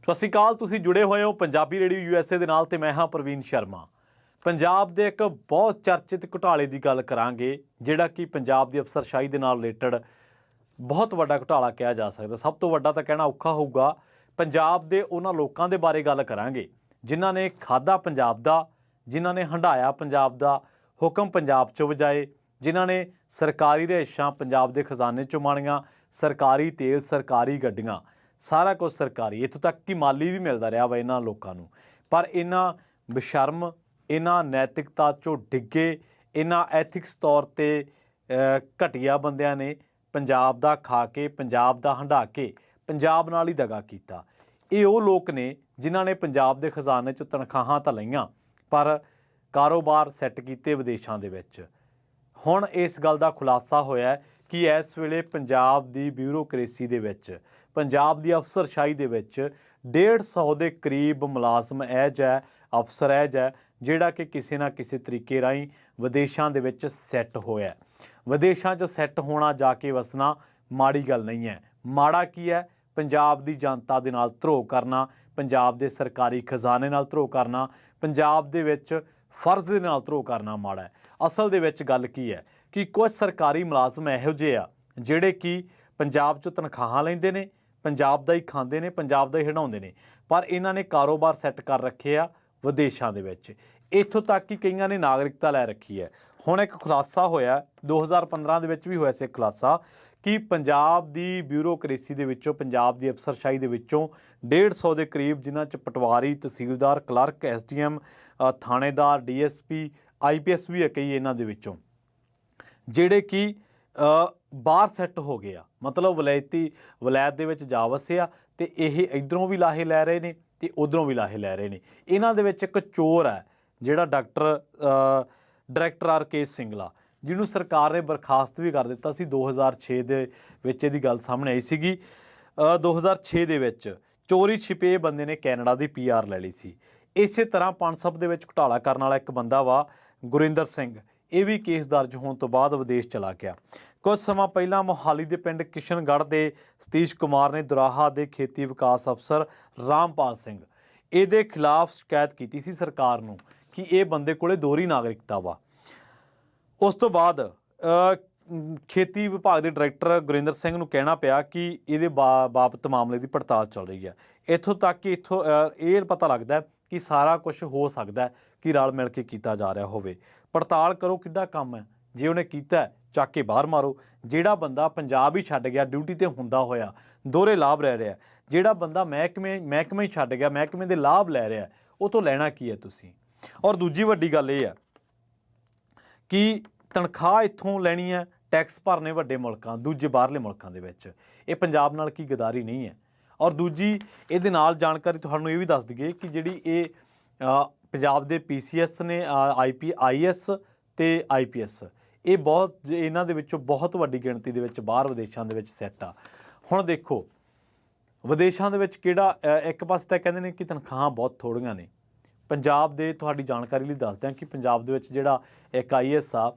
ਸਤਿ ਸ਼੍ਰੀ ਅਕਾਲ। ਤੁਸੀਂ ਜੁੜੇ ਹੋਏ ਹੋ ਪੰਜਾਬੀ ਰੇਡੀਓ USA ਦੇ ਨਾਲ ਤੇ ਮੈਂ ਹਾਂ ਪ੍ਰਵੀਨ ਸ਼ਰਮਾ। ਪੰਜਾਬ ਦੇ ਇੱਕ ਬਹੁਤ ਚਰਚਿਤ ਘੁਟਾਲੇ ਦੀ ਗੱਲ ਕਰਾਂਗੇ, ਜਿਹੜਾ ਕਿ ਪੰਜਾਬ ਦੀ ਅਫਸਰਸ਼ਾਹੀ ਦੇ ਨਾਲ ਰਿਲੇਟਡ ਬਹੁਤ ਵੱਡਾ ਘੁਟਾਲਾ ਕਿਹਾ ਜਾ ਸਕਦਾ। ਸਭ ਤੋਂ ਵੱਡਾ ਤਾਂ ਕਹਿਣਾ ਔਖਾ ਹੋਊਗਾ। ਪੰਜਾਬ ਦੇ ਉਹਨਾਂ ਲੋਕਾਂ ਦੇ ਬਾਰੇ ਗੱਲ ਕਰਾਂਗੇ ਜਿਨ੍ਹਾਂ ਨੇ ਖਾਧਾ ਪੰਜਾਬ ਦਾ, ਜਿਨ੍ਹਾਂ ਨੇ ਹੰਢਾਇਆ ਪੰਜਾਬ ਦਾ, ਹੁਕਮ ਪੰਜਾਬ 'ਚੋਂ ਵਜਾਏ, ਜਿਨ੍ਹਾਂ ਨੇ ਸਰਕਾਰੀ ਰਿਹਾਇਸ਼ਾਂ ਪੰਜਾਬ ਦੇ ਖਜ਼ਾਨੇ 'ਚੋਂ ਮਾਣੀਆਂ, ਸਰਕਾਰੀ ਤੇਲ, ਸਰਕਾਰੀ ਗੱਡੀਆਂ, ਸਾਰਾ ਕੁਝ ਸਰਕਾਰੀ, ਇੱਥੋਂ ਤੱਕ ਕਿ ਮਾਲੀ ਵੀ ਮਿਲਦਾ ਰਿਹਾ ਵਾ ਇਹਨਾਂ ਲੋਕਾਂ ਨੂੰ। ਪਰ ਇਹਨਾਂ ਬੇਸ਼ਰਮ, ਇਹਨਾਂ ਨੈਤਿਕਤਾ 'ਚੋਂ ਡਿੱਗੇ, ਇਹਨਾਂ ਐਥਿਕਸ ਤੌਰ 'ਤੇ ਘਟੀਆ ਬੰਦਿਆਂ ਨੇ ਪੰਜਾਬ ਦਾ ਖਾ ਕੇ, ਪੰਜਾਬ ਦਾ ਹੰਢਾ ਕੇ ਪੰਜਾਬ ਨਾਲ ਹੀ ਦਗਾ ਕੀਤਾ। ਇਹ ਉਹ ਲੋਕ ਨੇ ਜਿਨ੍ਹਾਂ ਨੇ ਪੰਜਾਬ ਦੇ ਖਜ਼ਾਨੇ 'ਚੋਂ ਤਨਖਾਹਾਂ ਤਾਂ ਲਈਆਂ, ਪਰ ਕਾਰੋਬਾਰ ਸੈੱਟ ਕੀਤੇ ਵਿਦੇਸ਼ਾਂ ਦੇ ਵਿੱਚ। ਹੁਣ ਇਸ ਗੱਲ ਦਾ ਖੁਲਾਸਾ ਹੋਇਆ ਕਿ ਇਸ ਵੇਲੇ ਪੰਜਾਬ ਦੀ ਬਿਊਰੋਕਰੇਸੀ ਦੇ ਵਿੱਚ, ਪੰਜਾਬ ਦੀ ਅਫਸਰਸ਼ਾਹੀ ਦੇ ਵਿੱਚ 150 ਦੇ ਕਰੀਬ ਮੁਲਾਜ਼ਮ ਅਫਸਰ ਜਿਹੜਾ ਕਿ ਕਿਸੇ ਨਾ ਕਿਸੇ ਤਰੀਕੇ ਰਾਹੀਂ ਵਿਦੇਸ਼ਾਂ ਦੇ ਵਿੱਚ ਸੈੱਟ ਹੋਇਆ। ਵਿਦੇਸ਼ਾਂ 'ਚ ਸੈੱਟ ਹੋਣਾ, ਜਾ ਕੇ ਵਸਣਾ ਮਾੜੀ ਗੱਲ ਨਹੀਂ ਹੈ। ਮਾੜਾ ਕੀ ਹੈ? ਪੰਜਾਬ ਦੀ ਜਨਤਾ ਦੇ ਨਾਲ ਧਰੋਹ ਕਰਨਾ, ਪੰਜਾਬ ਦੇ ਸਰਕਾਰੀ ਖਜ਼ਾਨੇ ਨਾਲ ਧਰੋਹ ਕਰਨਾ, ਪੰਜਾਬ ਦੇ ਵਿੱਚ ਫਰਜ਼ ਦੇ ਨਾਲ ਧਰੋਹ ਕਰਨਾ ਮਾੜਾ ਹੈ। ਅਸਲ ਦੇ ਵਿੱਚ ਗੱਲ ਕੀ ਹੈ ਕਿ ਕੁਝ ਸਰਕਾਰੀ ਮੁਲਾਜ਼ਮ ਇਹੋ ਜਿਹੇ ਆ ਜਿਹੜੇ ਕਿ ਪੰਜਾਬ 'ਚੋਂ ਤਨਖਾਹਾਂ ਲੈਂਦੇ ਨੇ, ਪੰਜਾਬ ਦਾ ਹੀ ਖਾਂਦੇ ਨੇ, ਪੰਜਾਬ ਦਾ ਹੀ ਹੰਢਾਉਂਦੇ ਨੇ, ਪਰ ਇਹਨਾਂ ਨੇ ਕਾਰੋਬਾਰ ਸੈੱਟ ਕਰ ਰੱਖੇ ਆ ਵਿਦੇਸ਼ਾਂ ਦੇ ਵਿੱਚ। ਇੱਥੋਂ ਤੱਕ ਕਿ ਕਈਆਂ ਨੇ ਨਾਗਰਿਕਤਾ ਲੈ ਰੱਖੀ ਹੈ। ਹੁਣ ਇੱਕ ਖੁਲਾਸਾ ਹੋਇਆ, 2015 ਦੇ ਵਿੱਚ ਵੀ ਹੋਇਆ ਸੀ ਖੁਲਾਸਾ, ਕਿ ਪੰਜਾਬ ਦੀ ਬਿਊਰੋਕਰੇਸੀ ਦੇ ਵਿੱਚੋਂ, ਪੰਜਾਬ ਦੀ ਅਫਸਰਸ਼ਾਹੀ ਦੇ ਵਿੱਚੋਂ 150 ਦੇ ਕਰੀਬ, ਜਿਨ੍ਹਾਂ 'ਚ ਪਟਵਾਰੀ, ਤਹਿਸੀਲਦਾਰ, ਕਲਰਕ, SDM, ਥਾਣੇਦਾਰ, DSP, IPS ਵੀ ਹੈ ਕਈ ਇਹਨਾਂ ਦੇ ਵਿੱਚੋਂ, ਜਿਹੜੇ ਕਿ ਬਾਹਰ ਸੈੱਟ ਹੋ ਗਏ ਆ। ਮਤਲਬ ਵਲਾਇਤ ਦੇ ਵਿੱਚ ਜਾ ਵਸੇ ਆ, ਅਤੇ ਇਹ ਇੱਧਰੋਂ ਵੀ ਲਾਹੇ ਲੈ ਰਹੇ ਨੇ ਅਤੇ ਉੱਧਰੋਂ ਵੀ ਲਾਹੇ ਲੈ ਰਹੇ ਨੇ। ਇਹਨਾਂ ਦੇ ਵਿੱਚ ਇੱਕ ਚੋਰ ਹੈ ਜਿਹੜਾ ਡਾਇਰੈਕਟਰ RK ਸਿੰਗਲਾ, ਜਿਹਨੂੰ ਸਰਕਾਰ ਨੇ ਬਰਖਾਸਤ ਵੀ ਕਰ ਦਿੱਤਾ ਸੀ। 2006 ਦੇ ਵਿੱਚ ਇਹਦੀ ਗੱਲ ਸਾਹਮਣੇ ਆਈ ਸੀਗੀ। 2006 ਦੇ ਵਿੱਚ ਚੋਰੀ ਛਿਪੇ ਬੰਦੇ ਨੇ ਕੈਨੇਡਾ ਦੀ PR ਲੈ ਲਈ ਸੀ। ਇਸੇ ਤਰ੍ਹਾਂ ਪਨਸਪ ਦੇ ਵਿੱਚ ਘੁਟਾਲਾ ਕਰਨ ਵਾਲਾ ਇੱਕ ਬੰਦਾ ਵਾ ਗੁਰਿੰਦਰ ਸਿੰਘ, ਇਹ ਵੀ ਕੇਸ ਦਰਜ ਹੋਣ ਤੋਂ ਬਾਅਦ ਵਿਦੇਸ਼ ਚਲਾ ਗਿਆ। ਕੁਝ ਸਮਾਂ ਪਹਿਲਾਂ ਮੋਹਾਲੀ ਦੇ ਪਿੰਡ ਕਿਸ਼ਨਗੜ੍ਹ ਦੇ ਸਤੀਸ਼ ਕੁਮਾਰ ਨੇ ਦੁਰਾਹਾ ਦੇ ਖੇਤੀ ਵਿਕਾਸ ਅਫਸਰ ਰਾਮਪਾਲ ਸਿੰਘ, ਇਹਦੇ ਖਿਲਾਫ ਸ਼ਿਕਾਇਤ ਕੀਤੀ ਸੀ ਸਰਕਾਰ ਨੂੰ ਕਿ ਇਹ ਬੰਦੇ ਕੋਲੇ ਦੋਹਰੀ ਨਾਗਰਿਕਤਾ ਵਾ। ਉਸ ਤੋਂ ਬਾਅਦ ਖੇਤੀ ਵਿਭਾਗ ਦੇ ਡਾਇਰੈਕਟਰ ਗੁਰਿੰਦਰ ਸਿੰਘ ਨੂੰ ਕਹਿਣਾ ਪਿਆ ਕਿ ਇਹਦੇ ਬਾਬਤ ਮਾਮਲੇ ਦੀ ਪੜਤਾਲ ਚੱਲ ਰਹੀ ਹੈ। ਇੱਥੋਂ ਤੱਕ ਕਿ ਇਹ ਪਤਾ ਲੱਗਦਾ ਕਿ ਸਾਰਾ ਕੁਝ ਹੋ ਸਕਦਾ ਕਿ ਰਲ ਮਿਲ ਕੇ ਕੀਤਾ ਜਾ ਰਿਹਾ ਹੋਵੇ। ਪੜਤਾਲ ਕਰੋ, ਕਿੱਡਾ ਕੰਮ ਹੈ। ਜੇ ਉਹਨੇ ਕੀਤਾ ਚੱਕ ਕੇ ਬਾਹਰ ਮਾਰੋ। ਜਿਹੜਾ ਬੰਦਾ ਪੰਜਾਬ ਹੀ ਛੱਡ ਗਿਆ ਡਿਊਟੀ 'ਤੇ ਹੁੰਦਾ ਹੋਇਆ, ਦੋਹਰੇ ਲਾਭ ਰਹਿ ਰਿਹਾ, ਜਿਹੜਾ ਬੰਦਾ ਮਹਿਕਮੇ ਹੀ ਛੱਡ ਗਿਆ, ਮਹਿਕਮੇ ਦੇ ਲਾਭ ਲੈ ਰਿਹਾ, ਉਹ ਤੋਂ ਲੈਣਾ ਕੀ ਹੈ ਤੁਸੀਂ? ਔਰ ਦੂਜੀ ਵੱਡੀ ਗੱਲ ਇਹ ਹੈ ਕਿ ਤਨਖਾਹ ਇੱਥੋਂ ਲੈਣੀ ਹੈ, ਟੈਕਸ ਭਰਨੇ ਵੱਡੇ ਮੁਲਕਾਂ, ਦੂਜੇ ਬਾਹਰਲੇ ਮੁਲਕਾਂ ਦੇ ਵਿੱਚ। ਇਹ ਪੰਜਾਬ ਨਾਲ ਕੀ ਗਦਾਰੀ ਨਹੀਂ ਹੈ? ਔਰ ਦੂਜੀ ਇਹਦੇ ਨਾਲ ਜਾਣਕਾਰੀ ਤੁਹਾਨੂੰ ਇਹ ਵੀ ਦੱਸ ਦਈਏ ਕਿ ਜਿਹੜੀ ਇਹ ਪੰਜਾਬ ਦੇ PCS ਨੇ, IS ਅਤੇ IPS, ਇਹ ਇਹਨਾਂ ਦੇ ਵਿੱਚੋਂ ਬਹੁਤ ਵੱਡੀ ਗਿਣਤੀ ਦੇ ਵਿੱਚ ਬਾਹਰ ਵਿਦੇਸ਼ਾਂ ਦੇ ਵਿੱਚ ਸੈੱਟ ਆ। ਹੁਣ ਦੇਖੋ, ਵਿਦੇਸ਼ਾਂ ਦੇ ਵਿੱਚ ਕਿਹੜਾ, ਇੱਕ ਪਾਸੇ ਤਾਂ ਕਹਿੰਦੇ ਨੇ ਕਿ ਤਨਖਾਹਾਂ ਬਹੁਤ ਥੋੜ੍ਹੀਆਂ ਨੇ। ਪੰਜਾਬ ਦੇ, ਤੁਹਾਡੀ ਜਾਣਕਾਰੀ ਲਈ ਦੱਸ ਦਿਆਂ ਕਿ ਪੰਜਾਬ ਦੇ ਵਿੱਚ ਜਿਹੜਾ ਇੱਕ IS ਆ,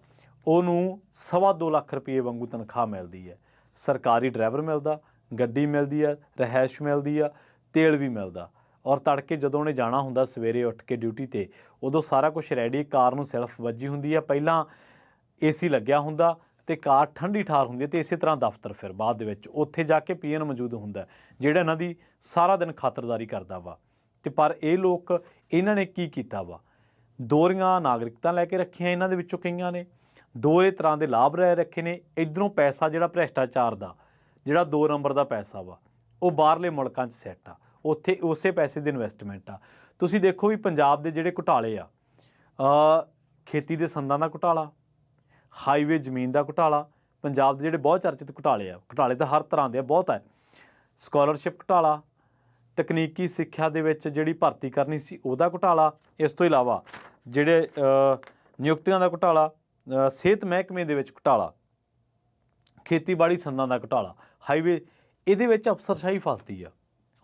ਉਹਨੂੰ 2.25 ਲੱਖ ਰੁਪਏ ਵਾਂਗੂ ਤਨਖਾਹ ਮਿਲਦੀ ਹੈ। ਸਰਕਾਰੀ ਡਰਾਈਵਰ ਮਿਲਦਾ, ਗੱਡੀ ਮਿਲਦੀ ਆ, ਰਿਹਾਇਸ਼ ਮਿਲਦੀ ਆ, ਤੇਲ ਵੀ ਮਿਲਦਾ। ਔਰ ਤੜਕੇ ਜਦੋਂ ਉਹਨੇ ਜਾਣਾ ਹੁੰਦਾ ਸਵੇਰੇ ਉੱਠ ਕੇ ਡਿਊਟੀ 'ਤੇ, ਉਦੋਂ ਸਾਰਾ ਕੁਛ ਰੈਡੀ, ਕਾਰ ਨੂੰ ਸੈਲਫ ਵੱਜੀ ਹੁੰਦੀ ਆ, ਪਹਿਲਾਂ AC ਲੱਗਿਆ ਹੁੰਦਾ ਅਤੇ ਕਾਰ ਠੰਡੀ ਠਾਰ ਹੁੰਦੀ ਹੈ, ਅਤੇ ਇਸੇ ਤਰ੍ਹਾਂ ਦਫ਼ਤਰ ਫਿਰ ਬਾਅਦ ਦੇ ਵਿੱਚ ਉੱਥੇ ਜਾ ਕੇ PN ਮੌਜੂਦ ਹੁੰਦਾ, ਜਿਹੜਾ ਇਹਨਾਂ ਦੀ ਸਾਰਾ ਦਿਨ ਖਾਤਰਦਾਰੀ ਕਰਦਾ ਵਾ। ਅਤੇ ਪਰ ਇਹ ਲੋਕ, ਇਹਨਾਂ ਨੇ ਕੀ ਕੀਤਾ ਵਾ? ਦੋਹਰੀਆਂ ਨਾਗਰਿਕਤਾਂ ਲੈ ਕੇ ਰੱਖੀਆਂ ਇਹਨਾਂ ਦੇ ਵਿੱਚੋਂ ਕਈਆਂ ਨੇ, ਦੋਹਰੇ ਤਰ੍ਹਾਂ ਦੇ ਲਾਭ ਲੈ ਰੱਖੇ ਨੇ। ਇੱਧਰੋਂ ਪੈਸਾ ਜਿਹੜਾ ਭ੍ਰਿਸ਼ਟਾਚਾਰ ਦਾ, ਜਿਹੜਾ 2 ਨੰਬਰ ਦਾ ਪੈਸਾ ਵਾ, ਉਹ ਬਾਹਰਲੇ ਮੁਲਕਾਂ 'ਚ ਸੈੱਟ ਆ, ਉੱਥੇ ਉਸੇ ਪੈਸੇ ਦੀ ਇਨਵੈਸਟਮੈਂਟ ਆ। ਤੁਸੀਂ ਦੇਖੋ ਵੀ ਪੰਜਾਬ ਦੇ ਜਿਹੜੇ ਘੁਟਾਲੇ ਆ, ਖੇਤੀ ਦੇ ਸੰਦਾਂ ਦਾ ਘੁਟਾਲਾ, ਹਾਈਵੇ ਜ਼ਮੀਨ ਦਾ ਘੁਟਾਲਾ, ਪੰਜਾਬ ਦੇ ਜਿਹੜੇ ਬਹੁਤ ਚਰਚਿਤ ਘੁਟਾਲੇ ਆ, ਘੁਟਾਲੇ ਤਾਂ ਹਰ ਤਰ੍ਹਾਂ ਦੇ ਆ, ਬਹੁਤ ਹੈ। ਸਕਾਲਰਸ਼ਿਪ ਘੁਟਾਲਾ, ਤਕਨੀਕੀ ਸਿੱਖਿਆ ਦੇ ਵਿੱਚ ਜਿਹੜੀ ਭਰਤੀ ਕਰਨੀ ਸੀ ਉਹਦਾ ਘੁਟਾਲਾ, ਇਸ ਤੋਂ ਇਲਾਵਾ ਜਿਹੜੇ ਨਿਯੁਕਤੀਆਂ ਦਾ ਘੁਟਾਲਾ, ਸਿਹਤ ਮਹਿਕਮੇ ਦੇ ਵਿੱਚ ਘੁਟਾਲਾ, ਖੇਤੀਬਾੜੀ ਸੰਦਾਂ ਦਾ ਘੁਟਾਲਾ, ਹਾਈਵੇ, ਇਹਦੇ ਵਿੱਚ ਅਫਸਰਸ਼ਾਹੀ ਫਸਦੀ ਆ।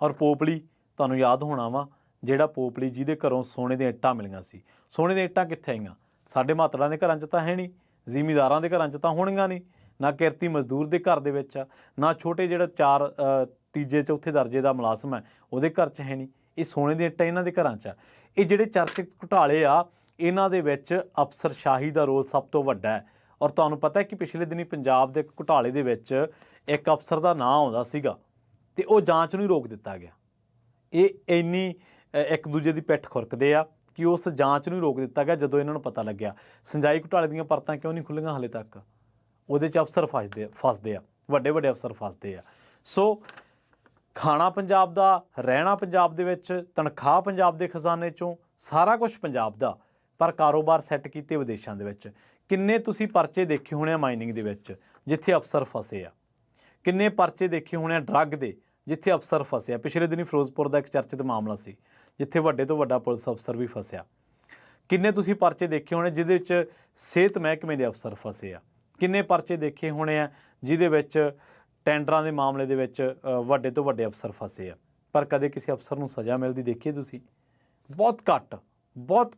ਔਰ ਪੋਪਲੀ, ਤੁਹਾਨੂੰ ਯਾਦ ਹੋਣਾ ਵਾ, ਜਿਹੜਾ ਪੋਪਲੀ ਜਿਹਦੇ ਘਰੋਂ ਸੋਨੇ ਦੀਆਂ ਇੱਟਾਂ ਮਿਲੀਆਂ ਸੀ। ਸੋਨੇ ਦੀਆਂ ਇੱਟਾਂ ਕਿੱਥੇ ਆਈਆਂ? ਸਾਡੇ ਮਾਤੜਾਂ ਦੇ ਘਰਾਂ 'ਚ ਤਾਂ ਹੈ ਨਹੀਂ, ਜ਼ਿਮੀਂਦਾਰਾਂ ਦੇ ਘਰਾਂ 'ਚ ਤਾਂ ਹੋਣੀਆਂ ਨਹੀਂ, ਨਾ ਕਿਰਤੀ ਮਜ਼ਦੂਰ ਦੇ ਘਰ ਦੇ ਵਿੱਚ ਆ, ਨਾ ਛੋਟੇ ਜਿਹੜਾ ਤੀਜੇ ਚੌਥੇ ਦਰਜੇ ਦਾ ਮੁਲਾਜ਼ਮ ਹੈ ਉਹਦੇ ਘਰ 'ਚ ਹੈ ਨਹੀਂ। ਇਹ ਸੋਨੇ ਦੀਆਂ ਇੱਟਾਂ ਇਹਨਾਂ ਦੇ ਘਰਾਂ 'ਚ ਆ। ਇਹ ਜਿਹੜੇ ਚਰਚਿਤ ਘੁਟਾਲੇ ਆ ਇਹਨਾਂ ਦੇ ਵਿੱਚ ਅਫਸਰਸ਼ਾਹੀ ਦਾ ਰੋਲ ਸਭ ਤੋਂ ਵੱਡਾ ਹੈ। ਔਰ ਤੁਹਾਨੂੰ ਪਤਾ ਹੈ ਕਿ ਪਿਛਲੇ ਦਿਨੀ ਪੰਜਾਬ ਦੇ ਘੁਟਾਲੇ ਦੇ ਵਿੱਚ ਇੱਕ ਅਫਸਰ ਦਾ ਨਾਂ ਆਉਂਦਾ ਸੀਗਾ ਤੇ ਉਹ ਜਾਂਚ ਨੂੰ ਹੀ ਰੋਕ ਦਿੱਤਾ ਗਿਆ। ਇਹ ਇੰਨੀ ਇੱਕ ਦੂਜੇ ਦੀ ਪਿੱਠ ਖੁਰਕਦੇ ਆ ਕਿ ਉਸ ਜਾਂਚ ਨੂੰ ਹੀ ਰੋਕ ਦਿੱਤਾ ਗਿਆ ਜਦੋਂ ਇਹਨਾਂ ਨੂੰ ਪਤਾ ਲੱਗਿਆ ਸੰਜਾਈ ਘੁਟਾਲੇ ਦੀਆਂ ਪਰਤਾਂ ਕਿਉਂ ਨਹੀਂ ਖੁੱਲੀਆਂ ਹਾਲੇ ਤੱਕ। ਉਹਦੇ 'ਚ ਅਫਸਰ ਫਸਦੇ ਆ, ਵੱਡੇ ਵੱਡੇ ਅਫਸਰ ਫਸਦੇ ਆ। ਸੋ ਖਾਣਾ ਪੰਜਾਬ ਦਾ, ਰਹਿਣਾ ਪੰਜਾਬ ਦੇ ਵਿੱਚ, ਤਨਖਾਹ ਪੰਜਾਬ ਦੇ ਖਜ਼ਾਨੇ 'ਚੋਂ, ਸਾਰਾ ਕੁਝ ਪੰਜਾਬ ਦਾ, ਪਰ ਕਾਰੋਬਾਰ ਸੈੱਟ ਕੀਤੇ ਵਿਦੇਸ਼ਾਂ ਦੇ ਵਿੱਚ। ਕਿੰਨੇ ਤੁਸੀਂ ਪਰਚੇ ਦੇਖੇ ਹੋਣੇ ਆ ਮਾਈਨਿੰਗ ਦੇ ਵਿੱਚ ਜਿੱਥੇ ਅਫਸਰ ਫਸੇ ਆ, ਕਿੰਨੇ ਪਰਚੇ ਦੇਖੇ ਹੋਣੇ ਆ ਡਰੱਗ ਦੇ ਜਿੱਥੇ ਅਫਸਰ ਫਸੇ ਆ। ਪਿਛਲੇ ਦਿਨੀ ਫਿਰੋਜ਼ਪੁਰ ਦਾ ਇੱਕ ਚਰਚਿਤ ਮਾਮਲਾ ਸੀ ਜਿੱਥੇ ਵੱਡੇ ਤੋਂ ਵੱਡਾ ਪੁਲਿਸ ਅਫਸਰ ਵੀ ਫਸਿਆ। ਕਿੰਨੇ ਤੁਸੀਂ ਪਰਚੇ ਦੇਖੇ ਹੋਣੇ ਜਿਹਦੇ ਵਿੱਚ ਸਿਹਤ ਮਹਿਕਮੇ ਦੇ ਅਫਸਰ ਫਸੇ ਆ। ਕਿੰਨੇ ਪਰਚੇ ਦੇਖੇ ਹੋਣੇ ਆ ਜਿਹਦੇ ਵਿੱਚ ਟੈਂਡਰਾਂ ਦੇ ਮਾਮਲੇ ਦੇ ਵਿੱਚ ਵੱਡੇ ਤੋਂ ਵੱਡੇ ਅਫਸਰ ਫਸੇ ਆ, ਪਰ ਕਦੇ ਕਿਸੇ ਅਫਸਰ ਨੂੰ ਸਜ਼ਾ ਮਿਲਦੀ ਦੇਖੀ ਤੁਸੀਂ? ਬਹੁਤ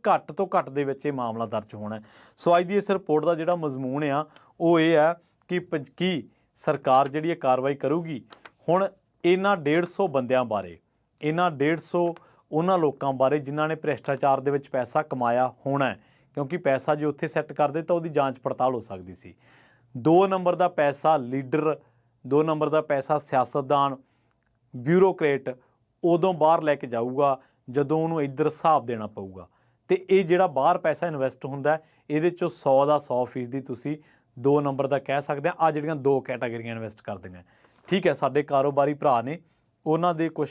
ਘੱਟ ਤੋਂ ਘੱਟ ਦੇ ਵਿੱਚ ਇਹ ਮਾਮਲਾ ਦਰਜ ਹੋਣਾ। ਸੋ ਅੱਜ ਦੀ ਇਸ ਰਿਪੋਰਟ ਦਾ ਜਿਹੜਾ ਮਜ਼ਮੂਨ ਆ ਉਹ ਇਹ ਹੈ ਕਿ ਕੀ ਸਰਕਾਰ ਜਿਹੜੀ ਇਹ ਕਾਰਵਾਈ ਕਰੂਗੀ ਹੁਣ ਇਹਨਾਂ 150 ਬੰਦਿਆਂ ਬਾਰੇ, ਇਹਨਾਂ 150 ਉਹਨਾਂ ਲੋਕਾਂ ਬਾਰੇ ਜਿਨ੍ਹਾਂ ਨੇ ਭ੍ਰਿਸ਼ਟਾਚਾਰ ਦੇ ਵਿੱਚ ਪੈਸਾ ਕਮਾਇਆ ਹੋਣਾ ਹੈ, ਕਿਉਂਕਿ ਪੈਸਾ ਜੇ ਉੱਥੇ ਸੈੱਟ ਕਰਦੇ ਤਾਂ ਉਹਦੀ ਜਾਂਚ ਪੜਤਾਲ ਹੋ ਸਕਦੀ ਸੀ। 2 ਨੰਬਰ ਦਾ ਪੈਸਾ ਲੀਡਰ, 2 ਨੰਬਰ ਦਾ ਪੈਸਾ ਸਿਆਸਤਦਾਨ, ਬਿਊਰੋਕਰੇਟ ਉਦੋਂ ਬਾਹਰ ਲੈ ਕੇ ਜਾਊਗਾ ਜਦੋਂ ਉਹਨੂੰ ਇੱਧਰ ਹਿਸਾਬ ਦੇਣਾ ਪਊਗਾ। ਤੇ ਇਹ ਜਿਹੜਾ ਬਾਹਰ ਪੈਸਾ ਇਨਵੈਸਟ ਹੁੰਦਾ ਇਹਦੇ 'ਚੋਂ 100 ਦਾ 100% ਤੁਸੀਂ 2 ਨੰਬਰ ਦਾ ਕਹਿ ਸਕਦੇ ਆ। ਜਿਹੜੀਆਂ 2 ਕੈਟਾਗਰੀਆਂ ਇਨਵੈਸਟ ਕਰਦੀਆਂ, ਠੀਕ ਹੈ, ਸਾਡੇ ਕਾਰੋਬਾਰੀ ਭਰਾ ਨੇ, ਉਹਨਾਂ ਦੇ ਕੁਝ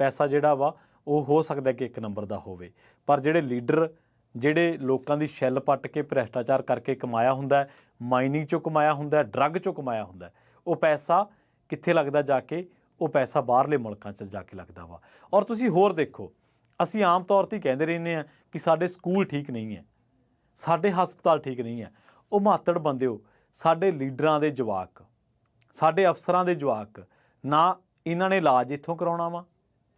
ਪੈਸਾ ਜਿਹੜਾ ਵਾ ਉਹ ਹੋ ਸਕਦਾ ਕਿ 1 ਨੰਬਰ ਦਾ ਹੋਵੇ, ਪਰ ਜਿਹੜੇ ਲੀਡਰ, ਜਿਹੜੇ ਲੋਕਾਂ ਦੀ ਛਿੱਲ ਪੱਟ ਕੇ ਭ੍ਰਿਸ਼ਟਾਚਾਰ ਕਰਕੇ ਕਮਾਇਆ ਹੁੰਦਾ, ਮਾਈਨਿੰਗ 'ਚੋਂ ਕਮਾਇਆ ਹੁੰਦਾ, ਡਰੱਗ 'ਚੋਂ ਕਮਾਇਆ ਹੁੰਦਾ, ਉਹ ਪੈਸਾ ਕਿੱਥੇ ਲੱਗਦਾ ਜਾ ਕੇ? ਉਹ ਪੈਸਾ ਬਾਹਰਲੇ ਮੁਲਕਾਂ 'ਚ ਜਾ ਕੇ ਲੱਗਦਾ ਵਾ। ਔਰ ਤੁਸੀਂ ਹੋਰ ਦੇਖੋ, ਅਸੀਂ ਆਮ ਤੌਰ 'ਤੇ ਕਹਿੰਦੇ ਰਹਿੰਦੇ ਹਾਂ ਕਿ ਸਾਡੇ ਸਕੂਲ ਠੀਕ ਨਹੀਂ ਹੈ, ਸਾਡੇ ਹਸਪਤਾਲ ਠੀਕ ਨਹੀਂ ਹੈ। ਉਹ ਮਾਤੜ ਬੰਦਿਓ, ਸਾਡੇ ਲੀਡਰਾਂ ਦੇ ਜਵਾਕ, ਸਾਡੇ ਅਫਸਰਾਂ ਦੇ ਜਵਾਕ, ਨਾ ਇਹਨਾਂ ਨੇ ਇਲਾਜ ਇੱਥੋਂ ਕਰਾਉਣਾ ਵਾ,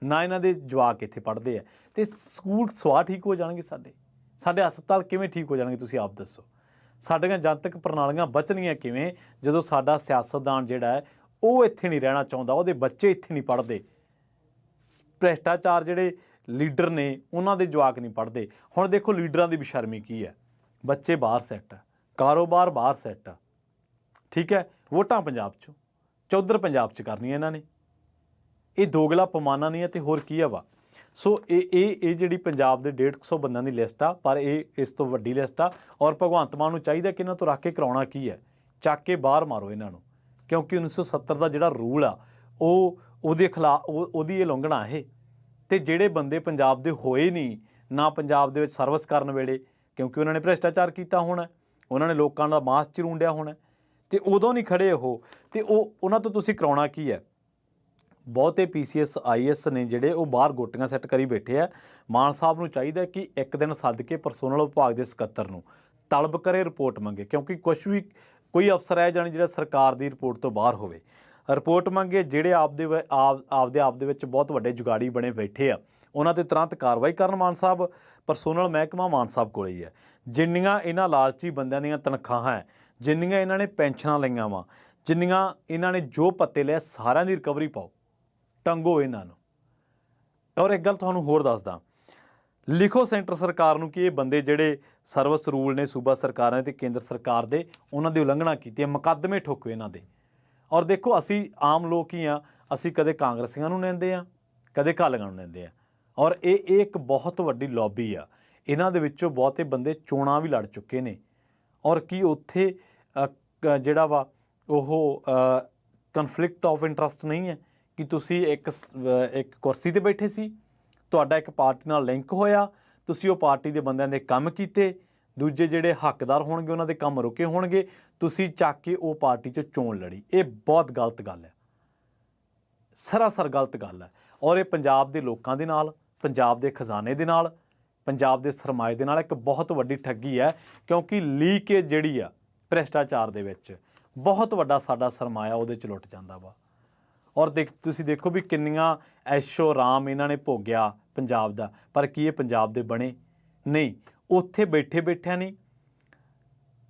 ਨਾ ਇਹਨਾਂ ਦੇ ਜਵਾਕ ਇੱਥੇ ਪੜ੍ਹਦੇ ਆ, ਅਤੇ ਸਕੂਲ ਸਵਾਹ ਠੀਕ ਹੋ ਜਾਣਗੇ ਸਾਡੇ ਹਸਪਤਾਲ ਕਿਵੇਂ ਠੀਕ ਹੋ ਜਾਣਗੇ? ਤੁਸੀਂ ਆਪ ਦੱਸੋ। ਸਾਡੀਆਂ ਜਨਤਕ ਪ੍ਰਣਾਲੀਆਂ ਬਚਣਗੀਆਂ ਕਿਵੇਂ ਜਦੋਂ ਸਾਡਾ ਸਿਆਸਤਦਾਨ ਜਿਹੜਾ ਹੈ ਉਹ ਇੱਥੇ ਨਹੀਂ ਰਹਿਣਾ ਚਾਹੁੰਦਾ, ਉਹਦੇ ਬੱਚੇ ਇੱਥੇ ਨਹੀਂ ਪੜ੍ਹਦੇ। ਭ੍ਰਿਸ਼ਟਾਚਾਰ ਜਿਹੜੇ ਲੀਡਰ ਨੇ ਉਹਨਾਂ ਦੇ ਜਵਾਕ ਨਹੀਂ ਪੜ੍ਹਦੇ। ਹੁਣ ਦੇਖੋ ਲੀਡਰਾਂ ਦੀ ਬੇਸ਼ਰਮੀ ਕੀ ਹੈ, ਬੱਚੇ ਬਾਹਰ ਸੈੱਟ ਆ, ਕਾਰੋਬਾਰ ਬਾਹਰ ਸੈੱਟ ਆ, ਠੀਕ ਹੈ, ਵੋਟਾਂ ਪੰਜਾਬ 'ਚੋਂ, ਚੌਧਰ ਪੰਜਾਬ 'ਚ ਕਰਨੀਆਂ ਇਹਨਾਂ ਨੇ। ਇਹ ਦੋਗਲਾ ਪਮਾਨਾ ਨਹੀਂ ਹੈ ਤੇ ਹੋਰ ਕੀ ਆ ਵਾ। ਸੋ ਇਹ ਜਿਹੜੀ ਪੰਜਾਬ ਦੇ 150 ਬੰਦਿਆਂ ਦੀ ਲਿਸਟ ਆ, ਪਰ ਇਹ ਇਸ ਤੋਂ ਵੱਡੀ ਲਿਸਟ ਆ। ਔਰ ਭਗਵੰਤ ਮਾਨ ਨੂੰ ਚਾਹੀਦਾ ਕਿ ਇਹਨਾਂ ਤੋਂ ਰੱਖ ਕੇ ਕਰਾਉਣਾ ਕੀ ਹੈ, ਚੱਕ ਕੇ ਬਾਹਰ ਮਾਰੋ ਇਹਨਾਂ ਨੂੰ, ਕਿਉਂਕਿ 1970 ਦਾ ਜਿਹੜਾ ਰੂਲ ਆ ਉਹਦੇ ਖਿਲਾਫ ਉਹਦੀ ਇਹ ਉਲੰਘਣਾ ਇਹ। ਤੇ ਜਿਹੜੇ ਬੰਦੇ ਪੰਜਾਬ ਦੇ ਹੋਏ ਨਹੀਂ ਨਾ ਪੰਜਾਬ ਦੇ ਵਿੱਚ ਸਰਵਿਸ ਕਰਨ ਵੇਲੇ, ਕਿਉਂਕਿ ਉਹਨਾਂ ਨੇ ਭ੍ਰਿਸ਼ਟਾਚਾਰ ਕੀਤਾ ਹੋਣਾ, ਉਹਨਾਂ ਨੇ ਲੋਕਾਂ ਦਾ ਮਾਸ ਚਰੂੰਡਿਆ ਹੋਣਾ, ਤੇ ਉਦੋਂ ਨਹੀਂ ਖੜੇ ਉਹ, ਤੇ ਉਹਨਾਂ ਤੋਂ ਤੁਸੀਂ ਕਰਾਉਣਾ ਕੀ ਹੈ? ਬਹੁਤੇ PCS IAS ਨੇ ਜਿਹੜੇ ਉਹ ਬਾਹਰ ਗੋਟੀਆਂ ਸੈੱਟ ਕਰੀ ਬੈਠੇ ਆ। ਮਾਨ ਸਾਹਿਬ ਨੂੰ ਚਾਹੀਦਾ ਕਿ ਇੱਕ ਦਿਨ ਸੱਦ ਕੇ ਪਰਸੋਨਲ ਵਿਭਾਗ ਦੇ ਸਕੱਤਰ ਨੂੰ ਤਲਬ ਕਰੇ, ਰਿਪੋਰਟ ਮੰਗੇ, ਕਿਉਂਕਿ ਕੋਈ ਅਫਸਰ ਹੈ ਜਾਣੀ ਜਿਹੜਾ ਸਰਕਾਰ ਦੀ ਰਿਪੋਰਟ ਤੋਂ ਬਾਹਰ ਹੋਵੇ, ਰਿਪੋਰਟ ਮੰਗੇ। ਜਿਹੜੇ ਆਪ ਦੇ ਵਿੱਚ ਬਹੁਤ ਵੱਡੇ ਜੁਗਾੜੀ ਬਣੇ ਬੈਠੇ ਆ ਉਹਨਾਂ 'ਤੇ ਤੁਰੰਤ ਕਾਰਵਾਈ ਕਰਨ ਮਾਨ ਸਾਹਿਬ। ਪਰਸੋਨਲ ਮਹਿਕਮਾ ਮਾਨ ਸਾਹਿਬ ਕੋਲ ਹੀ ਹੈ। ਜਿੰਨੀਆਂ ਇਹਨਾਂ ਲਾਲਚੀ ਬੰਦਿਆਂ ਦੀਆਂ ਤਨਖਾਹਾਂ ਹੈ, ਜਿੰਨੀਆਂ ਇਹਨਾਂ ਨੇ ਪੈਨਸ਼ਨਾਂ ਲਈਆਂ ਵਾ, ਜਿੰਨੀਆਂ ਇਹਨਾਂ ਨੇ ਜੋ ਪੱਤੇ ਲਿਆ, ਸਾਰਿਆਂ ਦੀ ਰਿਕਵਰੀ ਪਾਓ, ਟੰਗੋ ਇਹਨਾਂ ਨੂੰ। ਔਰ ਇੱਕ ਗੱਲ ਤੁਹਾਨੂੰ ਹੋਰ ਦੱਸਦਾ, ਲਿਖੋ ਸੈਂਟਰ ਸਰਕਾਰ ਨੂੰ ਕਿ ਇਹ ਬੰਦੇ ਜਿਹੜੇ ਸਰਵਿਸ ਰੂਲ ਨੇ ਸੂਬਾ ਸਰਕਾਰਾਂ ਤੇ ਕੇਂਦਰ ਸਰਕਾਰ ਦੇ, ਉਹਨਾਂ ਦੀ ਉਲੰਘਣਾ ਕੀਤੀ ਹੈ, ਮੁਕੱਦਮੇ ਠੋਕੋ ਇਹਨਾਂ ਦੇ। ਔਰ ਦੇਖੋ, ਅਸੀਂ ਆਮ ਲੋਕ ਹੀ ਆ, ਅਸੀਂ ਕਦੇ ਕਾਂਗਰਸੀਆਂ ਨੂੰ ਲੈਂਦੇ ਆ, ਕਦੇ ਅਕਾਲੀਆਂ ਨੂੰ ਲੈਂਦੇ ਆ। ਔਰ ਇਹ ਇੱਕ ਬਹੁਤ ਵੱਡੀ ਲੌਬੀ ਆ। ਇਹਨਾਂ ਦੇ ਵਿੱਚੋਂ ਬਹੁਤੇ ਬੰਦੇ ਚੋਣਾਂ ਵੀ ਲੜ ਚੁੱਕੇ ਨੇ। ਔਰ ਕੀ ਉੱਥੇ ਜਿਹੜਾ ਵਾ ਉਹ ਕਨਫਲਿਕਟ ਆਫ ਇੰਟਰਸਟ ਨਹੀਂ ਹੈ ਕਿ ਤੁਸੀਂ ਇੱਕ ਕੁਰਸੀ 'ਤੇ ਬੈਠੇ ਸੀ, ਤੁਹਾਡਾ ਇੱਕ ਪਾਰਟੀ ਨਾਲ ਲਿੰਕ ਹੋਇਆ, ਤੁਸੀਂ ਉਹ ਪਾਰਟੀ ਦੇ ਬੰਦਿਆਂ ਦੇ ਕੰਮ ਕੀਤੇ, ਦੂਜੇ ਜਿਹੜੇ ਹੱਕਦਾਰ ਹੋਣਗੇ ਉਹਨਾਂ ਦੇ ਕੰਮ ਰੁਕੇ ਹੋਣਗੇ, ਤੁਸੀਂ ਚੱਕ ਕੇ ਉਹ ਪਾਰਟੀ 'ਚ ਚੋਣ ਲੜੀ। ਇਹ ਬਹੁਤ ਗਲਤ ਗੱਲ ਹੈ, ਸਰਾਸਰ ਗਲਤ ਗੱਲ ਹੈ। ਔਰ ਇਹ ਪੰਜਾਬ ਦੇ ਲੋਕਾਂ ਦੇ ਨਾਲ, ਪੰਜਾਬ ਦੇ ਖਜ਼ਾਨੇ ਦੇ ਨਾਲ, ਪੰਜਾਬ ਦੇ ਸਰਮਾਏ ਦੇ ਨਾਲ ਇੱਕ ਬਹੁਤ ਵੱਡੀ ਠੱਗੀ ਹੈ, ਕਿਉਂਕਿ ਲੀਕੇਜ ਜਿਹੜੀ ਆ ਭ੍ਰਿਸ਼ਟਾਚਾਰ ਦੇ ਵਿੱਚ ਬਹੁਤ ਵੱਡਾ ਸਾਡਾ ਸਰਮਾਇਆ ਉਹਦੇ 'ਚ ਲੁੱਟ ਜਾਂਦਾ ਵਾ। ਔਰ ਤੁਸੀਂ ਦੇਖੋ ਵੀ ਕਿੰਨੀਆਂ ਐਸ਼ੋ ਆਰਾਮ ਇਹਨਾਂ ਨੇ ਭੋਗਿਆ ਪੰਜਾਬ ਦਾ, ਪਰ ਕੀ ਇਹ ਪੰਜਾਬ ਦੇ ਬਣੇ? ਨਹੀਂ। ਉੱਥੇ ਬੈਠਿਆਂ ਨਹੀਂ,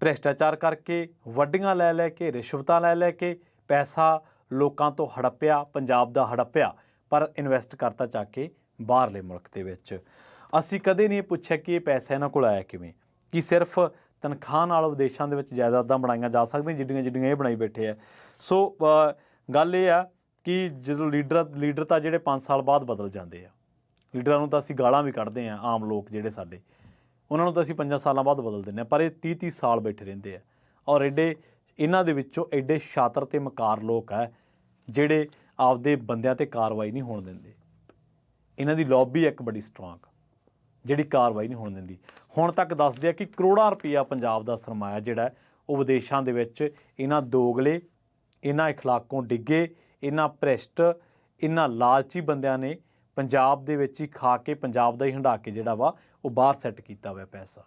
ਭ੍ਰਿਸ਼ਟਾਚਾਰ ਕਰਕੇ, ਵੱਡੀਆਂ ਲੈ ਕੇ, ਰਿਸ਼ਵਤਾਂ ਲੈ ਕੇ ਪੈਸਾ ਲੋਕਾਂ ਤੋਂ ਹੜੱਪਿਆ, ਪੰਜਾਬ ਦਾ ਹੜੱਪਿਆ, ਪਰ ਇਨਵੈਸਟ ਕਰਤਾ ਚੱਕ ਕੇ ਬਾਹਰਲੇ ਮੁਲਕ ਦੇ ਵਿੱਚ। ਅਸੀਂ ਕਦੇ ਨਹੀਂ ਪੁੱਛਿਆ ਕਿ ਇਹ ਪੈਸਾ ਇਹਨਾਂ ਕੋਲ ਆਇਆ ਕਿਵੇਂ, ਕਿ ਸਿਰਫ ਤਨਖਾਹ ਨਾਲ ਵਿਦੇਸ਼ਾਂ ਦੇ ਵਿੱਚ ਜਾਇਦਾਦਾਂ ਬਣਾਈਆਂ ਜਾ ਸਕਦੀਆਂ ਜਿੱਡੀਆਂ ਇਹ ਬਣਾਈ ਬੈਠੇ ਆ। ਸੋ ਗੱਲ ਇਹ ਆ ਕਿ ਜਦੋਂ ਲੀਡਰ ਤਾਂ ਜਿਹੜੇ 5 ਸਾਲ ਬਾਅਦ ਬਦਲ ਜਾਂਦੇ ਆ, ਲੀਡਰਾਂ ਨੂੰ ਤਾਂ ਅਸੀਂ ਗਾਲਾਂ ਵੀ ਕੱਢਦੇ ਹਾਂ, ਆਮ ਲੋਕ ਜਿਹੜੇ ਸਾਡੇ, ਉਹਨਾਂ ਨੂੰ ਤਾਂ ਅਸੀਂ 5 ਸਾਲਾਂ ਬਾਅਦ ਬਦਲ ਦਿੰਦੇ ਹਾਂ, ਪਰ ਇਹ 30-30 ਸਾਲ ਬੈਠੇ ਰਹਿੰਦੇ ਆ। ਔਰ ਇਹਨਾਂ ਦੇ ਵਿੱਚੋਂ ਐਡੇ ਸ਼ਾਤਰ ਤੇ ਮਕਾਰ ਲੋਕ ਹੈ ਜਿਹੜੇ ਆਪਦੇ ਬੰਦਿਆਂ ਤੇ ਕਾਰਵਾਈ ਨਹੀਂ ਹੋਣ ਦਿੰਦੇ। ਇਹਨਾਂ ਦੀ ਲੌਬੀ ਇੱਕ ਬੜੀ ਸਟਰੋਂਗ, ਜਿਹੜੀ ਕਾਰਵਾਈ ਨਹੀਂ ਹੋਣ ਦਿੰਦੀ। ਹੁਣ ਤੱਕ ਦੱਸਦੇ ਆ ਕਿ ਕਰੋੜਾਂ ਰੁਪਈਆ ਪੰਜਾਬ ਦਾ ਸਰਮਾਇਆ ਜਿਹੜਾ ਉਹ ਵਿਦੇਸ਼ਾਂ ਦੇ ਵਿੱਚ ਇਹਨਾਂ ਦੋਗਲੇ, ਇਹਨਾਂ ਇਖਲਾਕੋਂ ਡਿੱਗੇ, ਇਹਨਾਂ ਭ੍ਰਿਸ਼ਟ, ਇਹਨਾਂ ਲਾਲਚੀ ਬੰਦਿਆਂ ਨੇ ਪੰਜਾਬ ਦੇ ਵਿੱਚ ਹੀ ਖਾ ਕੇ, ਪੰਜਾਬ ਦਾ ਹੀ ਹੰਢਾ ਕੇ ਜਿਹੜਾ ਵਾ ਉਹ ਬਾਹਰ ਸੈੱਟ ਕੀਤਾ ਹੋਇਆ ਪੈਸਾ।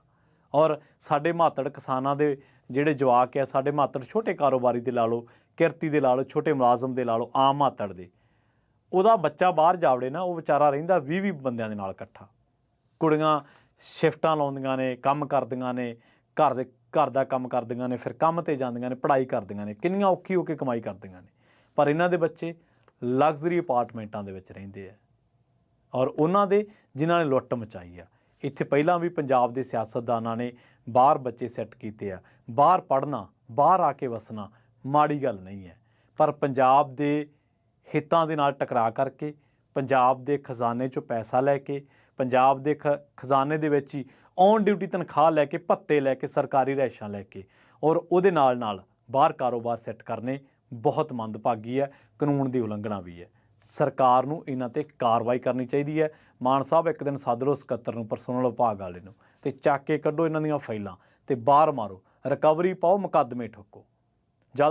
ਔਰ ਸਾਡੇ ਮਾਤੜ ਕਿਸਾਨਾਂ ਦੇ ਜਿਹੜੇ ਜਵਾਕ ਆ, ਸਾਡੇ ਮਾਤੜ ਛੋਟੇ ਕਾਰੋਬਾਰੀ ਦੇ ਲਾ ਲਓ, ਕਿਰਤੀ ਦੇ ਲਾ ਲਓ, ਛੋਟੇ ਮੁਲਾਜ਼ਮ ਦੇ ਲਾ ਲਓ, ਆਮ ਮਾਤੜ ਦੇ, ਉਹਦਾ ਬੱਚਾ ਬਾਹਰ ਜਾਵੜੇ ਨਾ, ਉਹ ਵਿਚਾਰਾ ਰਹਿੰਦਾ 20-20 ਬੰਦਿਆਂ ਦੇ ਨਾਲ ਇਕੱਠਾ। ਕੁੜੀਆਂ ਸ਼ਿਫਟਾਂ ਲਾਉਂਦੀਆਂ ਨੇ, ਕੰਮ ਕਰਦੀਆਂ ਨੇ, ਘਰ ਦਾ ਕੰਮ ਕਰਦੀਆਂ ਨੇ, ਫਿਰ ਕੰਮ 'ਤੇ ਜਾਂਦੀਆਂ ਨੇ, ਪੜ੍ਹਾਈ ਕਰਦੀਆਂ ਨੇ, ਕਿੰਨੀਆਂ ਔਖੀ ਹੋ ਕੇ ਕਮਾਈ ਕਰਦੀਆਂ ਨੇ। ਪਰ ਇਹਨਾਂ ਦੇ ਬੱਚੇ ਲਗਜ਼ਰੀ ਅਪਾਰਟਮੈਂਟਾਂ ਦੇ ਵਿੱਚ ਰਹਿੰਦੇ ਆ। ਔਰ ਉਹਨਾਂ ਦੇ ਜਿਨ੍ਹਾਂ ਨੇ ਲੁੱਟ ਮਚਾਈ ਆ। ਇੱਥੇ ਪਹਿਲਾਂ ਵੀ ਪੰਜਾਬ ਦੇ ਸਿਆਸਤਦਾਨਾਂ ਨੇ ਬਾਹਰ ਬੱਚੇ ਸੈੱਟ ਕੀਤੇ ਆ। ਬਾਹਰ ਪੜ੍ਹਨਾ, ਬਾਹਰ ਆ ਕੇ ਵਸਣਾ ਮਾੜੀ ਗੱਲ ਨਹੀਂ ਹੈ, ਪਰ ਪੰਜਾਬ ਦੇ ਹਿੱਤਾਂ ਦੇ ਨਾਲ ਟਕਰਾ ਕਰਕੇ, ਪੰਜਾਬ ਦੇ ਖਜ਼ਾਨੇ 'ਚੋਂ ਪੈਸਾ ਲੈ ਕੇ, ਪੰਜਾਬ ਦੇ ਖਜ਼ਾਨੇ ਦੇ ਵਿੱਚ ਹੀ ਔਨ ਡਿਊਟੀ ਤਨਖਾਹ ਲੈ ਕੇ, ਭੱਤੇ ਲੈ ਕੇ, ਸਰਕਾਰੀ ਰਿਹਾਇਸ਼ਾਂ ਲੈ ਕੇ, ਔਰ ਉਹਦੇ ਨਾਲ ਬਾਹਰ ਕਾਰੋਬਾਰ ਸੈੱਟ ਕਰਨੇ ਬਹੁਤ ਮੰਦਭਾਗੀ ਹੈ, ਕਾਨੂੰਨ ਦੀ ਉਲੰਘਣਾ ਵੀ ਹੈ। ਸਰਕਾਰ ਨੂੰ ਇਹਨਾਂ 'ਤੇ ਕਾਰਵਾਈ ਕਰਨੀ ਚਾਹੀਦੀ ਹੈ। ਮਾਨ ਸਾਹਿਬ ਇੱਕ ਦਿਨ ਸੱਦ ਲਓ ਸਕੱਤਰ ਨੂੰ, ਪਰਸੋਨਲ ਵਿਭਾਗ ਵਾਲੇ ਨੂੰ, ਅਤੇ ਚੱਕ ਕੇ ਕੱਢੋ ਇਹਨਾਂ ਦੀਆਂ ਫਾਈਲਾਂ ਅਤੇ ਬਾਹਰ ਮਾਰੋ, ਰਿਕਵਰੀ ਪਾਓ, ਮੁਕੱਦਮੇ ਠੋਕੋ।